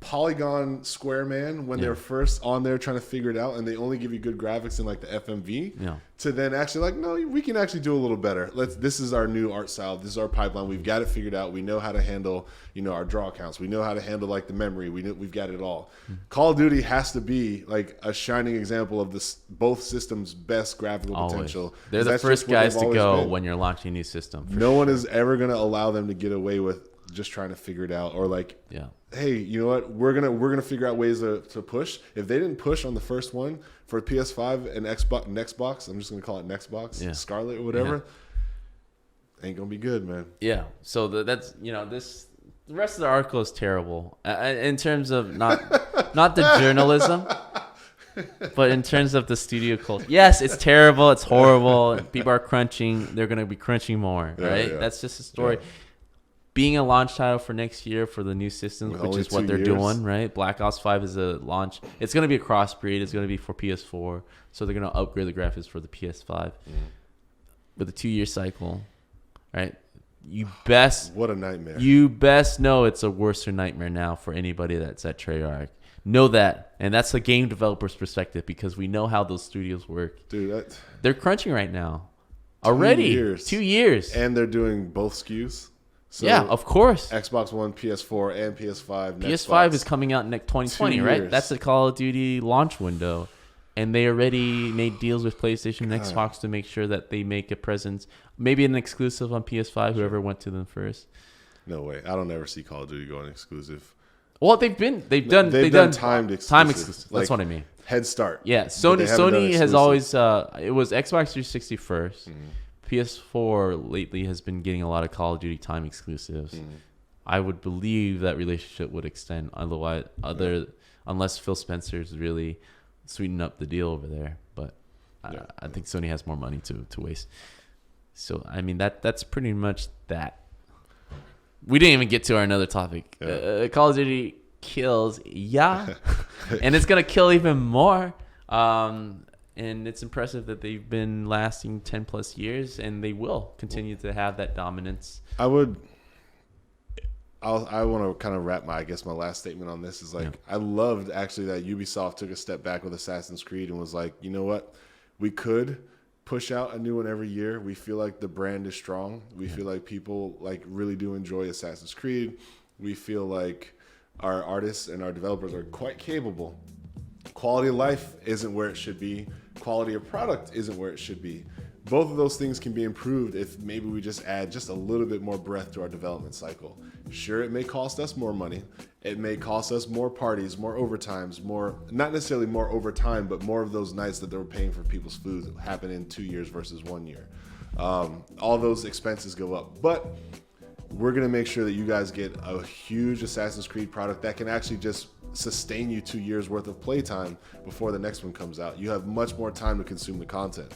Polygon Square Man when they're first on there trying to figure it out, and they only give you good graphics in like the FMV, to then actually like, no, we can actually do a little better. This is our new art style. This is our pipeline. We've got it figured out. We know how to handle, our draw counts. We know how to handle like the memory. We've got it all. Call of Duty has to be like a shining example of this both systems' best graphical potential. They're the first guys to go when you're launching a new system. No one is ever going to allow them to get away with just trying to figure it out, or like, hey, you know what? We're gonna figure out ways to push. If they didn't push on the first one for PS5 and Xbox, I'm just gonna call it Nextbox, Scarlet or whatever, ain't gonna be good, man. Yeah. So that's this. The rest of the article is terrible in terms of not the journalism, but in terms of the studio culture. Yes, it's terrible. It's horrible. People are crunching. They're gonna be crunching more, right? Yeah. That's just a story. Yeah. Being a launch title for next year for the new systems, which is what they're doing, right? Black Ops 5 is a launch. It's going to be a crossbreed. It's going to be for PS4. So they're going to upgrade the graphics for the PS5 with a 2-year cycle, right? What a nightmare. You best know it's a worse nightmare now for anybody that's at Treyarch. Know that. And that's the game developer's perspective, because we know how those studios work. Dude, they're crunching right now. Already. 2 years. And they're doing both SKUs. So yeah, of course. Xbox One, PS4, and PS5. PS5 is coming out in 2020, right? That's the Call of Duty launch window. And they already made deals with PlayStation and Xbox to make sure that they make a presence. Maybe an exclusive on PS5, whoever went to them first. No way. I don't ever see Call of Duty going exclusive. Well, they've done timed exclusive. Time exclusive. That's what I mean. Head start. Yeah, Sony has always it was Xbox 360 first. PS4 lately has been getting a lot of Call of Duty time exclusives. I would believe that relationship would extend, unless Phil Spencer's really sweeten up the deal over there. But I think Sony has more money to waste. So I mean that's pretty much that. We didn't even get to our another topic. Call of Duty kills, and it's gonna kill even more. And it's impressive that they've been lasting 10 plus years, and they will continue to have that dominance. I want to kind of wrap my last statement on this is like, I loved actually that Ubisoft took a step back with Assassin's Creed and was like, you know what? We could push out a new one every year. We feel like the brand is strong. We feel like people like really do enjoy Assassin's Creed. We feel like our artists and our developers are quite capable. Quality of life isn't where it should be. Quality of product isn't where it should be. Both of those things can be improved if maybe we just add just a little bit more breadth to our development cycle. Sure, it may cost us more money. It may cost us more parties, more overtimes, not necessarily more overtime, but more of those nights that they were paying for people's food happen in 2 years versus 1 year. All those expenses go up. But we're going to make sure that you guys get a huge Assassin's Creed product that can actually just sustain you 2 years worth of playtime before the next one comes out. You have much more time to consume the content.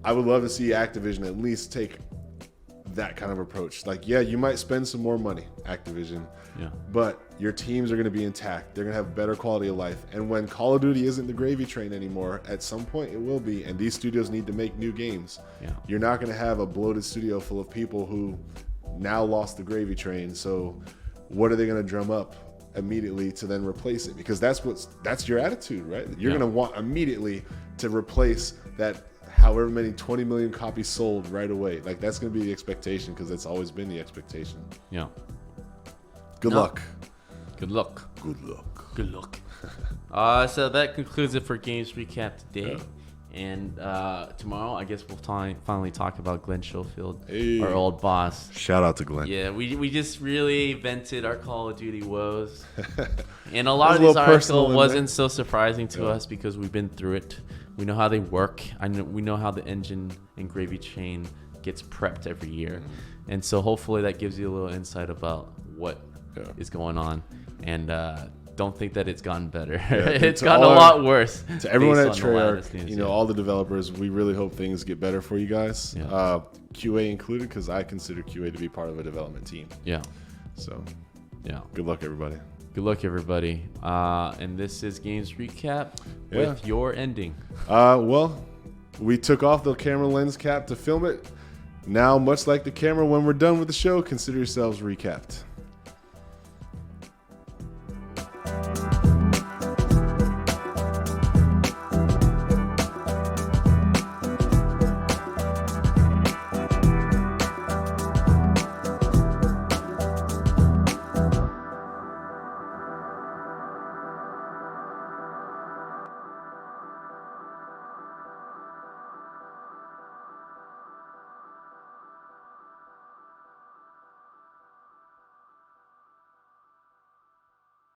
I would love to see Activision at least take that kind of approach. Like, yeah, you might spend some more money, Activision, but your teams are going to be intact. They're going to have better quality of life. And when Call of Duty isn't the gravy train anymore, at some point it will be. And these studios need to make new games. You're not going to have a bloated studio full of people who now lost the gravy train. So what are they going to drum up immediately to then replace it? Because that's your attitude, right? You're going to want immediately to replace that however many 20 million copies sold right away. Like, that's going to be the expectation, because that's always been the expectation. Good luck. Good luck. Good luck. Good luck. So that concludes it for Games Recap today. And tomorrow, I guess we'll finally talk about Glenn Schofield, our old boss. Shout out to Glenn. Yeah, we just really vented our Call of Duty woes. And a lot of this article wasn't so surprising to us because we've been through it. We know how they work. We know how the engine and gravy train gets prepped every year. And so hopefully that gives you a little insight about what is going on. And don't think that it's gotten better. It's gotten a lot worse. To everyone at Treyarch, all the developers, we really hope things get better for you guys. QA included, because I consider QA to be part of a development team. So, good luck, everybody. Good luck, everybody. And this is Games Recap with your ending. Well, we took off the camera lens cap to film it. Now, much like the camera, when we're done with the show, consider yourselves recapped.